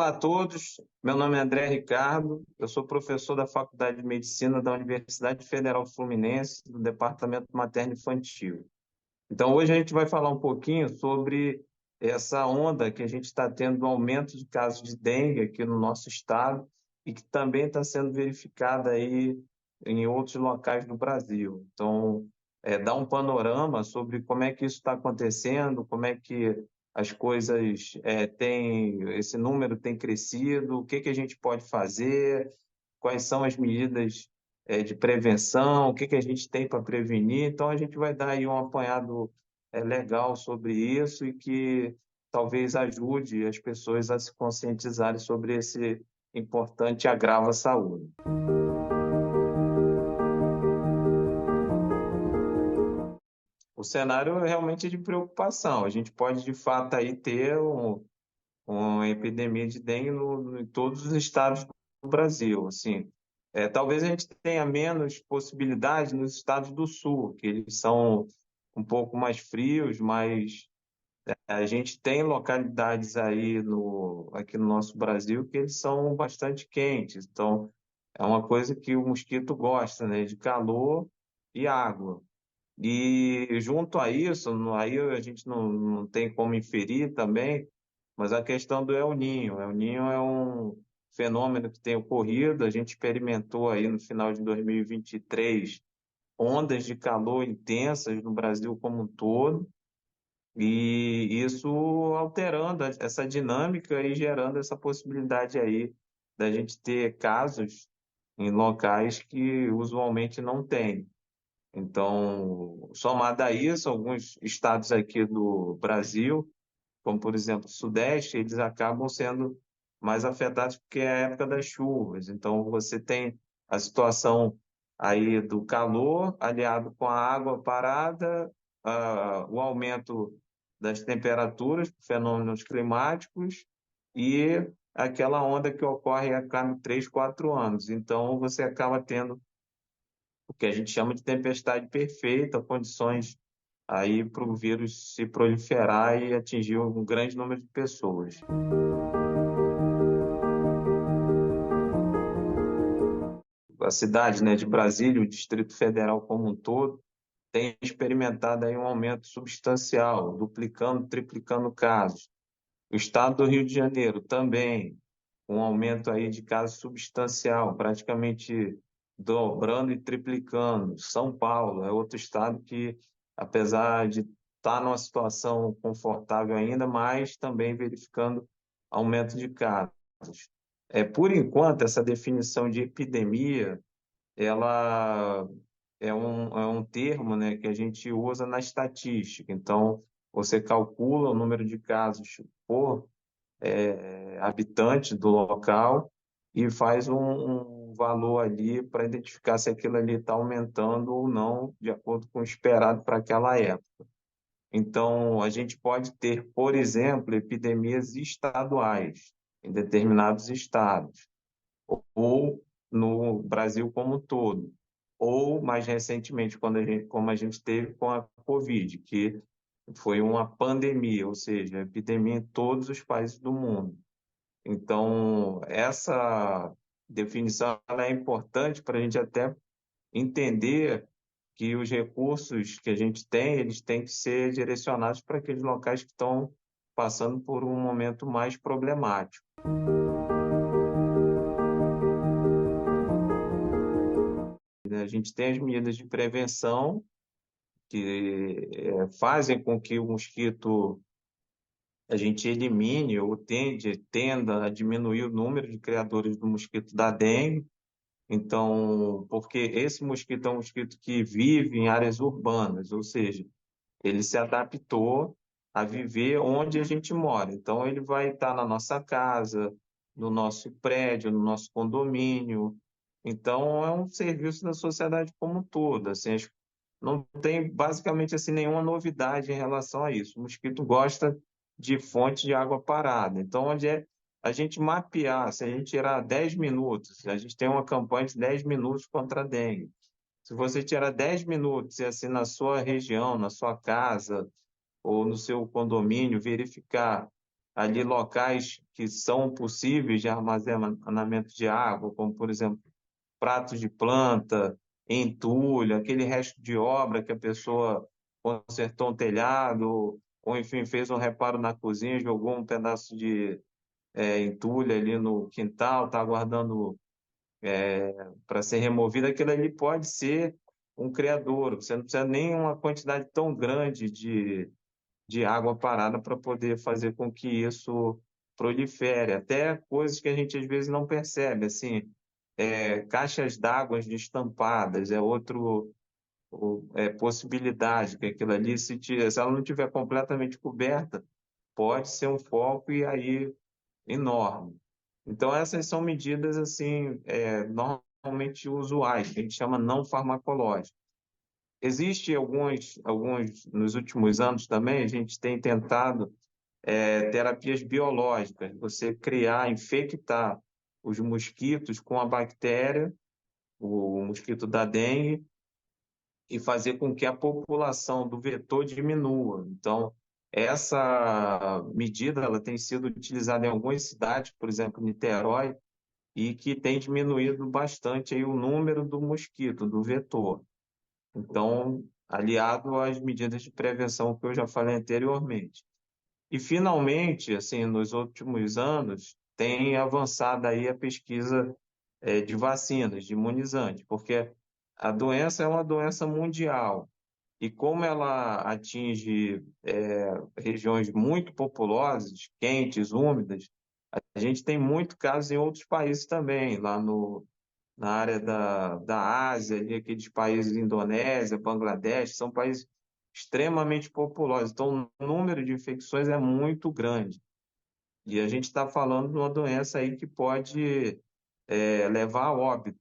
Olá a todos, meu nome é André Ricardo, eu sou professor da Faculdade de Medicina da Universidade Federal Fluminense, do Departamento Materno-Infantil. Então, hoje a gente vai falar um pouquinho sobre essa onda que a gente está tendo do aumento de casos de dengue aqui no nosso estado e que também está sendo verificada aí em outros locais do Brasil. Então, dar um panorama sobre como é que isso está acontecendo, como é que as coisas têm, esse número tem crescido, o que que a gente pode fazer, quais são as medidas de prevenção, o que que a gente tem para prevenir. Então, a gente vai dar aí um apanhado legal sobre isso e que talvez ajude as pessoas a se conscientizarem sobre esse importante agravo à saúde. O cenário é realmente de preocupação. A gente pode, de fato, aí ter uma epidemia de dengue em todos os estados do Brasil. Assim, talvez a gente tenha menos possibilidade nos estados do sul, que eles são um pouco mais frios, mas a gente tem localidades aí aqui no nosso Brasil que eles são bastante quentes. Então, é uma coisa que o mosquito gosta, né? De calor e água. E junto a isso, aí a gente não tem como inferir também, mas a questão do El Niño. El Niño é um fenômeno que tem ocorrido, a gente experimentou aí no final de 2023 ondas de calor intensas no Brasil como um todo, e isso alterando essa dinâmica e gerando essa possibilidade aí da gente ter casos em locais que usualmente não tem. Então, somado a isso, alguns estados aqui do Brasil, como por exemplo o Sudeste, eles acabam sendo mais afetados porque é a época das chuvas. Então, você tem a situação aí do calor aliado com a água parada, o aumento das temperaturas, fenômenos climáticos e aquela onda que ocorre a cada 3, 4 anos. Então, você acaba tendo o que a gente chama de tempestade perfeita, condições aí para o vírus se proliferar e atingir um grande número de pessoas. A cidade, né, de Brasília, o Distrito Federal como um todo, tem experimentado aí um aumento substancial, duplicando, triplicando casos. O estado do Rio de Janeiro também, um aumento aí de casos substancial, praticamente dobrando e triplicando. São Paulo é outro estado que, apesar de estar numa situação confortável ainda, mas também verificando aumento de casos. Por enquanto, essa definição de epidemia, ela é um termo, né, que a gente usa na estatística. Então, você calcula o número de casos por habitante do local e faz um valor ali para identificar se aquilo ali está aumentando ou não, de acordo com o esperado para aquela época. Então, a gente pode ter, por exemplo, epidemias estaduais em determinados estados, ou no Brasil como um todo, ou mais recentemente, como a gente teve com a Covid, que foi uma pandemia, ou seja, epidemia em todos os países do mundo. Então, essa definição ela é importante para a gente até entender que os recursos que a gente tem, eles têm que ser direcionados para aqueles locais que estão passando por um momento mais problemático. A gente tem as medidas de prevenção que fazem com que o mosquito a gente elimine ou tenda a diminuir o número de criadores do mosquito da dengue. Então, porque esse mosquito é um mosquito que vive em áreas urbanas, ou seja, ele se adaptou a viver onde a gente mora. Então, ele vai estar na nossa casa, no nosso prédio, no nosso condomínio. Então, é um serviço da sociedade como um todo. Assim, não tem basicamente assim nenhuma novidade em relação a isso. O mosquito gosta de fonte de água parada. Então, onde é a gente mapear, se a gente tirar 10 minutos, a gente tem uma campanha de 10 minutos contra a dengue. Se você tirar 10 minutos e assim na sua região, na sua casa ou no seu condomínio, verificar ali locais que são possíveis de armazenamento de água, como, por exemplo, pratos de planta, entulho, aquele resto de obra que a pessoa consertou um telhado, ou enfim, fez um reparo na cozinha, jogou um pedaço de entulho ali no quintal, está aguardando para ser removido, aquilo ali pode ser um criadouro. Você não precisa nem uma quantidade tão grande de água parada para poder fazer com que isso prolifere. Até coisas que a gente às vezes não percebe, assim, caixas d'água destampadas é outro possibilidade, que aquilo ali, se ela não tiver completamente coberta, pode ser um foco e aí enorme. Então, essas são medidas assim, normalmente usuais, que a gente chama não farmacológicas. Existe nos últimos anos também, a gente tem tentado terapias biológicas, você criar, infectar os mosquitos com a bactéria, o mosquito da dengue, e fazer com que a população do vetor diminua. Então, essa medida ela tem sido utilizada em algumas cidades, por exemplo, Niterói, e que tem diminuído bastante aí o número do mosquito, do vetor. Então, aliado às medidas de prevenção que eu já falei anteriormente. E, finalmente, assim, nos últimos anos, tem avançado aí a pesquisa de vacinas, de imunizantes, porque a doença é uma doença mundial. E como ela atinge regiões muito populosas, quentes, úmidas, a gente tem muito casos em outros países também, lá no, na área da Ásia, ali, aqueles países, Indonésia, Bangladesh, são países extremamente populosos. Então, o número de infecções é muito grande. E a gente está falando de uma doença aí que pode levar a óbito.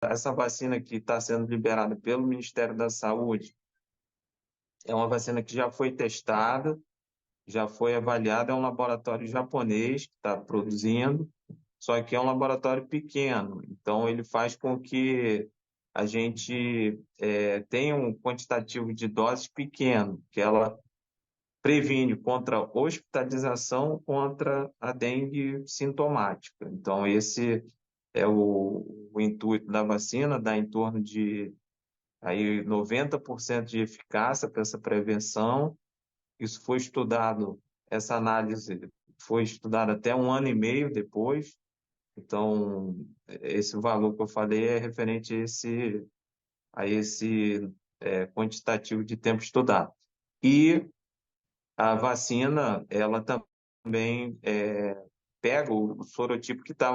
Essa vacina que está sendo liberada pelo Ministério da Saúde é uma vacina que já foi testada, já foi avaliada, é um laboratório japonês que está produzindo, só que é um laboratório pequeno, então ele faz com que a gente tenha um quantitativo de doses pequeno, que ela previne contra a hospitalização, contra a dengue sintomática. Então, esse é o intuito da vacina, dá em torno de aí 90% de eficácia para essa prevenção. Isso foi estudado, essa análise foi estudada até um ano e meio depois. Então, esse valor que eu falei é referente a esse quantitativo de tempo estudado. E a vacina, ela também pega o sorotipo que está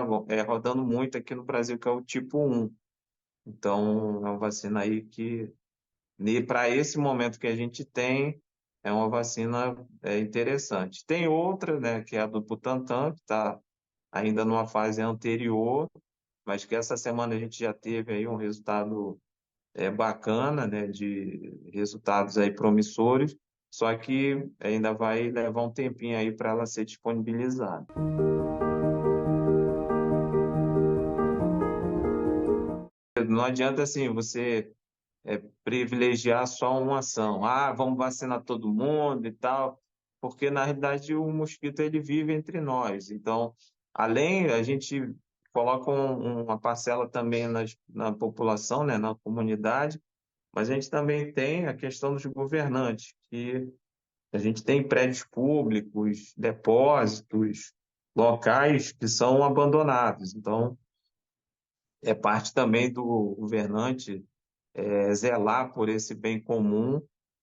rodando muito aqui no Brasil, que é o tipo 1. Então, é uma vacina aí que, para esse momento que a gente tem, é uma vacina interessante. Tem outra, né, que é a do Butantan, que está ainda numa fase anterior, mas que essa semana a gente já teve aí um resultado bacana, né, de resultados aí promissores, só que ainda vai levar um tempinho aí para ela ser disponibilizada. Não adianta assim você privilegiar só uma ação. Ah, vamos vacinar todo mundo e tal, porque na realidade o mosquito ele vive entre nós. Então, além a gente coloca uma parcela também na população, né, na comunidade, mas a gente também tem a questão dos governantes, que a gente tem prédios públicos, depósitos, locais que são abandonados. Então, é parte também do governante zelar por esse bem comum,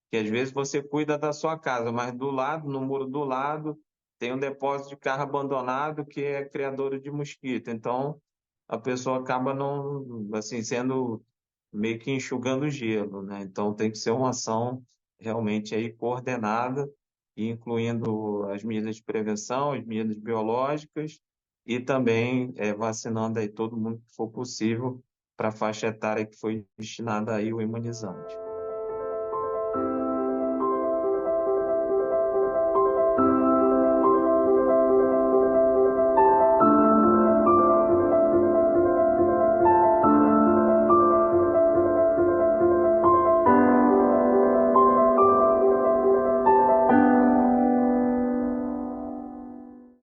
que às vezes você cuida da sua casa, mas do lado, no muro do lado, tem um depósito de carro abandonado que é criador de mosquito. Então, a pessoa acaba não, assim, sendo meio que enxugando gelo, né? Então, tem que ser uma ação realmente aí coordenada, incluindo as medidas de prevenção, as medidas biológicas e também vacinando aí todo mundo que for possível para a faixa etária que foi destinada aí o imunizante.